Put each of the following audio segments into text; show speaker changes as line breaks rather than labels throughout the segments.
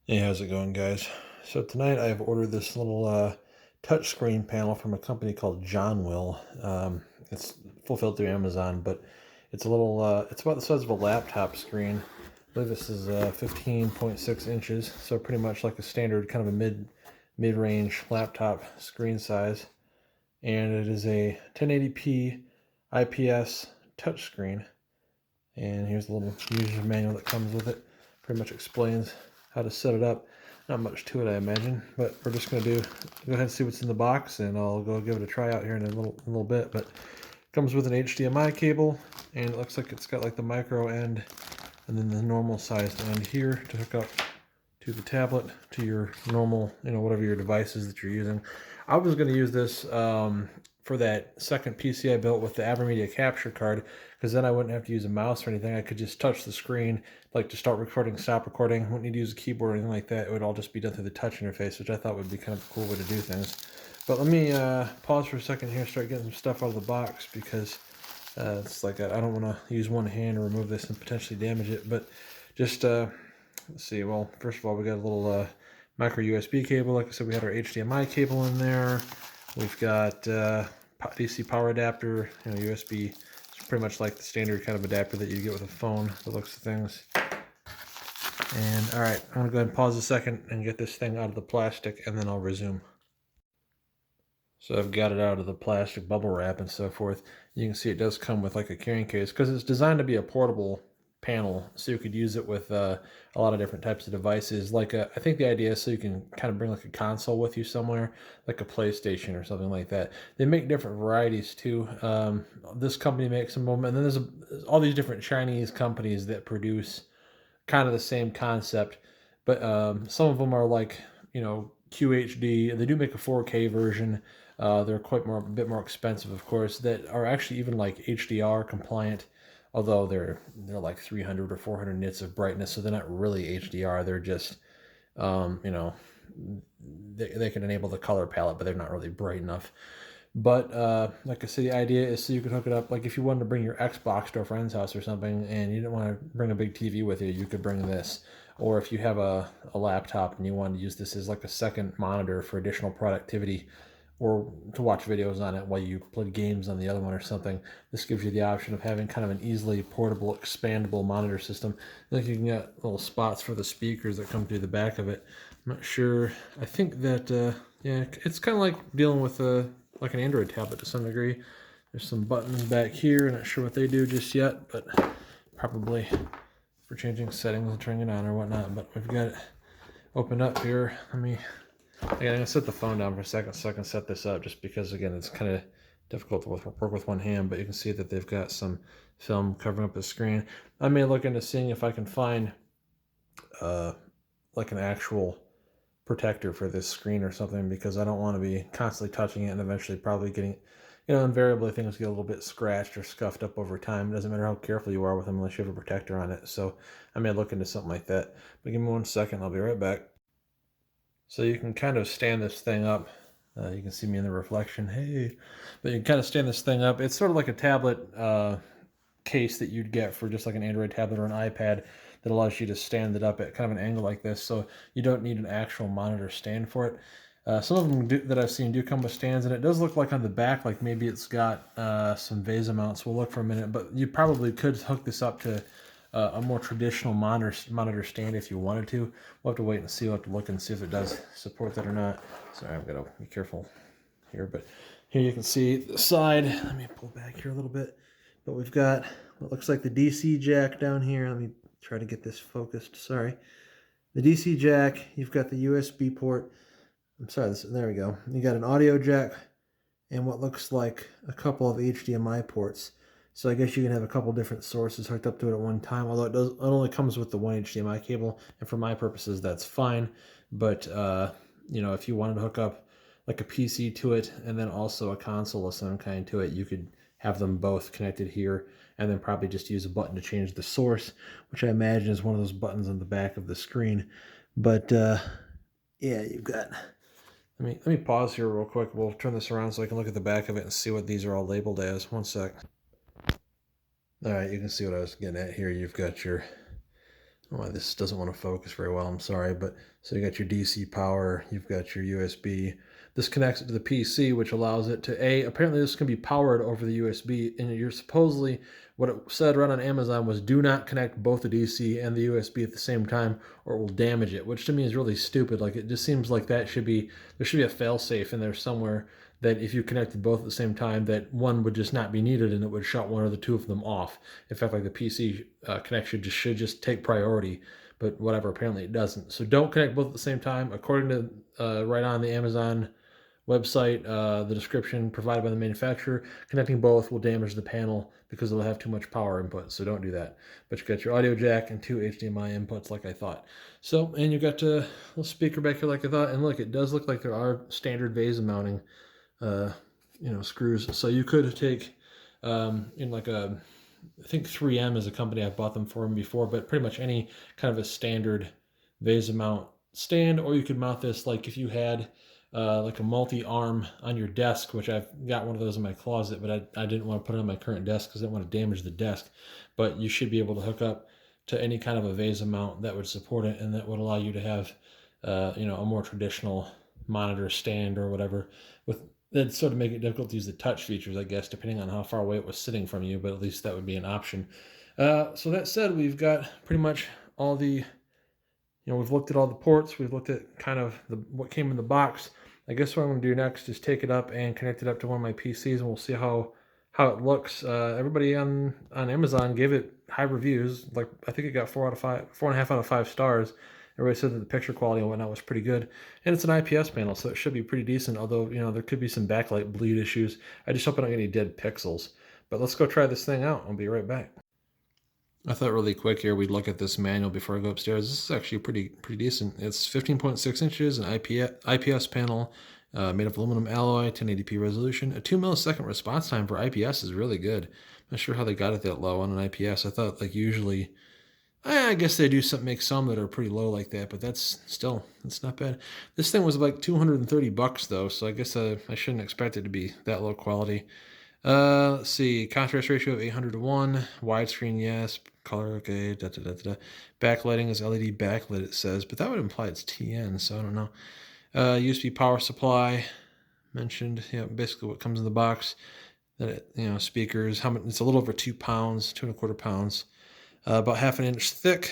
Hey, how's it going, guys? So tonight I've ordered this little touchscreen panel from a company called Johnwill. It's fulfilled through Amazon, but it's a little, it's about the size of a laptop screen. I believe this is 15.6 inches, so pretty much like a standard kind of a mid-range laptop screen size. And it is a 1080p IPS touchscreen. And here's a little user manual that comes with it. Pretty much explains how to set it up. Not much to it, I imagine, but we're just going to go ahead and see what's in the box, and I'll go give it a try out here in a little bit. But it comes with an HDMI cable, and it looks like it's got like the micro end and then the normal sized end here to hook up to the tablet, to your normal, whatever your devices that you're using. I was going to use this for that second PC I built with the AverMedia capture card, because then I wouldn't have to use a mouse or anything. I could just touch the screen, like to start recording, stop recording. Wouldn't need to use a keyboard or anything like that. It would all just be done through the touch interface, which I thought would be kind of a cool way to do things. But let me pause for a second here, start getting some stuff out of the box, because it's like I don't want to use one hand to remove this and potentially damage it. But just let's see. Well, first of all, we got a little micro USB cable. Like I said, we had our HDMI cable in there. We've got DC power adapter, USB. It's pretty much like the standard kind of adapter that you get with a phone, the looks of things. And all right, I'm gonna go ahead and pause a second and get this thing out of the plastic, and then I'll resume. So I've got it out of the plastic bubble wrap and so forth. You can see it does come with like a carrying case, because it's designed to be a portable panel, so you could use it with a lot of different types of devices. Like I think the idea is so you can kind of bring like a console with you somewhere, like a PlayStation or something like that. They make different varieties too. This company makes some of them, and then there's all these different Chinese companies that produce kind of the same concept, but some of them are like QHD. They do make a 4K version. They're a bit more expensive, of course. That are actually even like HDR compliant, although they're like 300 or 400 nits of brightness, so they're not really HDR. They're just they can enable the color palette, but they're not really bright enough. But like I said, the idea is so you can hook it up. Like if you wanted to bring your Xbox to a friend's house or something, and you didn't want to bring a big TV with you, you could bring this. Or if you have a laptop and you want to use this as like a second monitor for additional productivity, or to watch videos on it while you play games on the other one or something, this gives you the option of having kind of an easily portable, expandable monitor system. Like you can get little spots for the speakers that come through the back of it. I'm not sure. I think that yeah, it's kind of like dealing with like an Android tablet to some degree. There's some buttons back here. Not sure what they do just yet, but probably for changing settings and turning it on or whatnot. But we've got it opened up here. I'm gonna set the phone down for a second so I can set this up, just because again it's kind of difficult to work with one hand. But you can see that they've got some film covering up the screen. I may look into seeing if I can find like an actual protector for this screen or something, because I don't want to be constantly touching it and eventually probably getting, invariably things get a little bit scratched or scuffed up over time. It doesn't matter how careful you are with them unless you have a protector on it. So I may look into something like that. But give me 1 second, I'll be right back. So you can kind of stand this thing up. You can see me in the reflection. Hey, but you can kind of stand this thing up. It's sort of like a tablet case that you'd get for just like an Android tablet or an iPad, that allows you to stand it up at kind of an angle like this, so you don't need an actual monitor stand for it. Some of them that I've seen do come with stands, and it does look like on the back, like maybe it's got some VESA mounts. We'll look for a minute, but you probably could hook this up to a more traditional monitor stand if you wanted to. We'll have to wait and see. We'll have to look and see if it does support that or not. Sorry, I've got to be careful here, but here you can see the side. Let me pull back here a little bit. But we've got what looks like the DC jack down here. Let me try to get this focused. Sorry. The DC jack, you've got the USB port. I'm sorry, there we go. You got an audio jack and what looks like a couple of HDMI ports. So I guess you can have a couple different sources hooked up to it at one time, although it only comes with the one HDMI cable, and for my purposes that's fine. But if you wanted to hook up like a PC to it and then also a console of some kind to it, you could have them both connected here, and then probably just use a button to change the source, which I imagine is one of those buttons on the back of the screen. But yeah, you've got, let me pause here real quick. We'll turn this around so I can look at the back of it and see what these are all labeled as. 1 sec. All right, you can see what I was getting at here. You've got your Why this doesn't want to focus very well, I'm sorry, but so you got your DC power, you've got your USB. This connects it to the PC, which allows it to apparently this can be powered over the USB, and you're supposedly, what it said right on Amazon was, do not connect both the DC and the USB at the same time or it will damage it, which to me is really stupid. Like, it just seems like there should be a fail-safe in there somewhere, that if you connected both at the same time, that one would just not be needed and it would shut one or the two of them off. In fact, like the PC connection should just take priority, but whatever, apparently it doesn't. So don't connect both at the same time. According to right on the Amazon website, the description provided by the manufacturer, connecting both will damage the panel because it'll have too much power input, so don't do that. But you got your audio jack and 2 HDMI inputs like I thought. So, and you got a little speaker back here like I thought, and look, it does look like there are standard VESA mounting screws. So you could take in like I think 3M is a company I've bought them from before, but pretty much any kind of a standard VESA mount stand, or you could mount this like if you had like a multi-arm on your desk, which I've got one of those in my closet, but I didn't want to put it on my current desk because I didn't want to damage the desk. But you should be able to hook up to any kind of a VESA mount that would support it, and that would allow you to have a more traditional monitor stand or whatever. With that sort of make it difficult to use the touch features, I guess, depending on how far away it was sitting from you, but at least that would be an option. So that said, we've got pretty much all the, we've looked at all the ports, we've looked at kind of what came in the box. I guess what I'm going to do next is take it up and connect it up to one of my PCs, and we'll see how it looks. Everybody on Amazon gave it high reviews. Like, I think it got 4.5 out of 5 stars. Everybody said that the picture quality and whatnot was pretty good. And it's an IPS panel, so it should be pretty decent, although, there could be some backlight bleed issues. I just hope I don't get any dead pixels. But let's go try this thing out. I'll be right back. I thought really quick here we'd look at this manual before I go upstairs. This is actually pretty decent. It's 15.6 inches, an IPS panel made of aluminum alloy, 1080p resolution. A 2 millisecond response time for IPS is really good. I'm not sure how they got it that low on an IPS. I thought, like, usually, I guess they do make some that are pretty low like that, but that's not bad. This thing was like $230 though, so I guess I shouldn't expect it to be that low quality. Let's see, contrast ratio of 800:1, widescreen, yes, color, okay, Backlighting is LED backlit, it says, but that would imply it's TN, so I don't know. USB power supply, mentioned, basically what comes in the box. That speakers, it's a little over 2 pounds, 2.25 pounds. About 1/2 inch thick,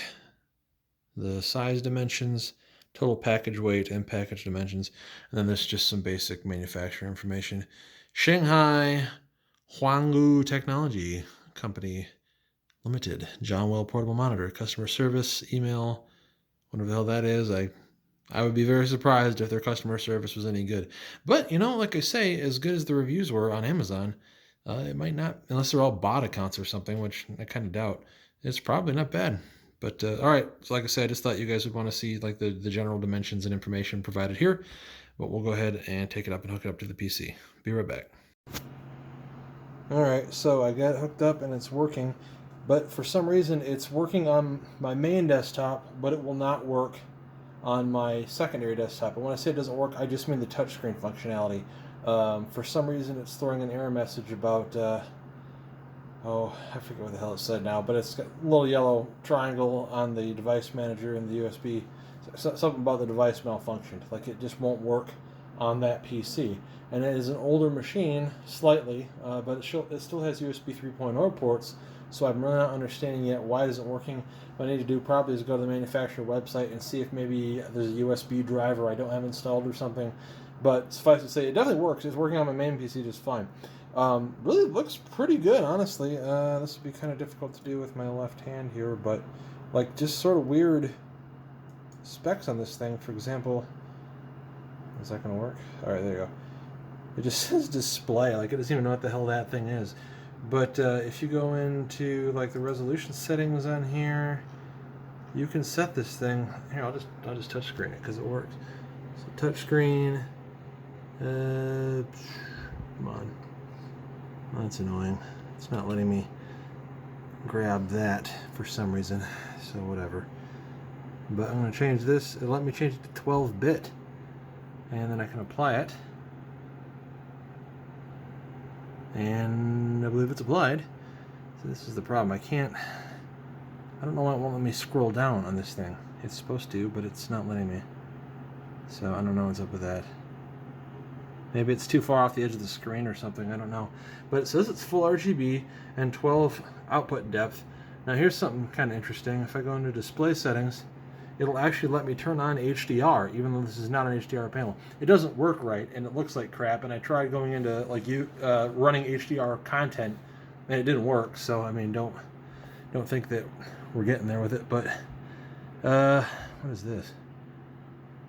the size dimensions, total package weight, and package dimensions. And then there's just some basic manufacturer information. Shanghai Huanggu Technology Company Limited, Johnwill portable monitor, customer service, email, whatever the hell that is. I would be very surprised if their customer service was any good. But, like I say, as good as the reviews were on Amazon, it might not, unless they're all bot accounts or something, which I kind of doubt. It's probably not bad. But all right, so like I said, I just thought you guys would want to see like the general dimensions and information provided here. But we'll go ahead and take it up and hook it up to the PC. Be right back. All right, so I got it hooked up and it's working, but for some reason it's working on my main desktop, but it will not work on my secondary desktop. And when I say it doesn't work, I just mean the touchscreen functionality. For some reason, it's throwing an error message about, I forget what the hell it said now, but it's got a little yellow triangle on the device manager and the USB. Something about the device malfunctioned, like it just won't work on that PC. And it is an older machine, slightly, but it still has USB 3.0 ports, so I'm really not understanding yet why it isn't working. What I need to do probably is go to the manufacturer website and see if maybe there's a USB driver I don't have installed or something. But suffice to say, it definitely works. It's working on my main PC just fine. Really looks pretty good, honestly. This would be kind of difficult to do with my left hand here, but like just sort of weird specs on this thing. For example, is that going to work? All right, there you go. It just says display, like it doesn't even know what the hell that thing is. But if you go into like the resolution settings on here, you can set this thing. Here, I'll just touch screen it because it works. So touch screen. Come on. Oh, that's annoying. It's not letting me grab that for some reason. So whatever. But I'm going to change this. It'll let me change it to 12-bit, and then I can apply it. And I believe it's applied. So this is the problem. I can't I don't know why it won't let me scroll down on this thing. It's supposed to, but it's not letting me. So I don't know what's up with that. Maybe it's too far off the edge of the screen or something, I don't know. But it says it's full RGB and 12 output depth. Now here's something kind of interesting. If I go into display settings, it'll actually let me turn on HDR, even though this is not an HDR panel. It doesn't work right, and it looks like crap, and I tried going into like running HDR content, and it didn't work. So I mean, don't think that we're getting there with it. But what is this?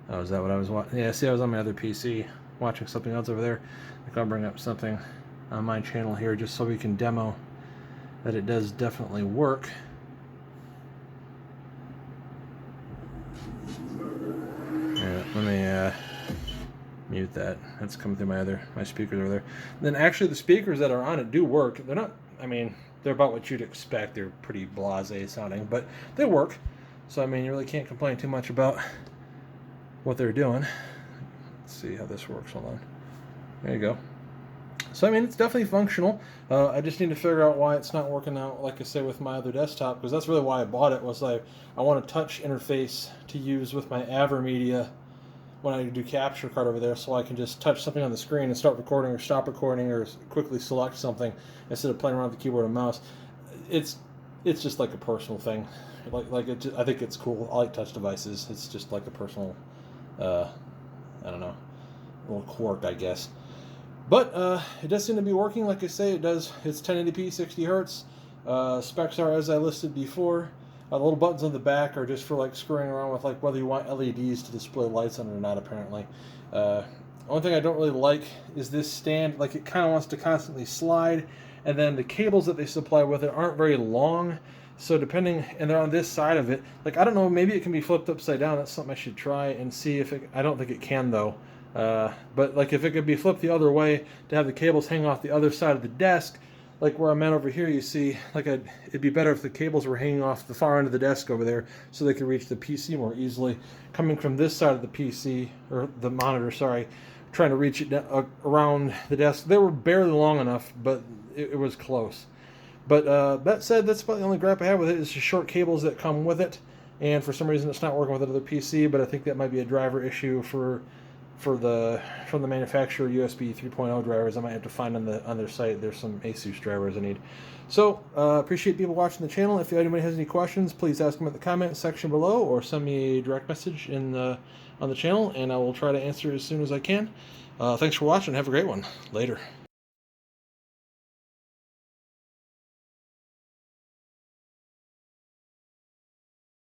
Oh, is that what I was watching? Yeah, see, I was on my other PC watching something else over there. I think I'll bring up something on my channel here just so we can demo that it does definitely work. Yeah, let me mute that. That's coming through my speakers over there. Then actually the speakers that are on it do work. They're not, I mean, they're about what you'd expect. They're pretty blasé sounding, but they work. So I mean, you really can't complain too much about what they're doing. Let's see how this works. Hold on. There you go. So I mean, it's definitely functional. I just need to figure out why it's not working out, like I say, with my other desktop, because that's really why I bought it. Was I want a touch interface to use with my AverMedia when I do capture card over there, so I can just touch something on the screen and start recording or stop recording or quickly select something instead of playing around with the keyboard and mouse. It's just like a personal thing. I think it's cool. I like touch devices. It's just like a personal, I don't know, little quirk, I guess. But it does seem to be working. Like I say, it does. It's 1080p, 60 hertz. Specs are as I listed before. The little buttons on the back are just for like screwing around with like whether you want LEDs to display lights on it or not. Apparently, one thing I don't really like is this stand. Like it kind of wants to constantly slide, and then the cables that they supply with it aren't very long. So depending, and they're on this side of it. Like I don't know, maybe it can be flipped upside down. That's something I should try and see if it. I don't think it can though. But like if it could be flipped the other way to have the cables hang off the other side of the desk, like where I'm at over here, you see, like it'd be better if the cables were hanging off the far end of the desk over there so they could reach the PC more easily. Coming from this side of the PC, or the monitor, sorry, trying to reach it around the desk. They were barely long enough, but it was close. But that said, that's about the only gripe I have with it is the short cables that come with it. And for some reason it's not working with another PC, but I think that might be a driver issue from the manufacturer USB 3.0 drivers. I might have to find on their site. There's some Asus drivers I need. So appreciate people watching the channel. If anybody has any questions, please ask them in the comment section below, or send me a direct message on the channel, and I will try to answer as soon as I can. Thanks for watching. Have a great one. Later.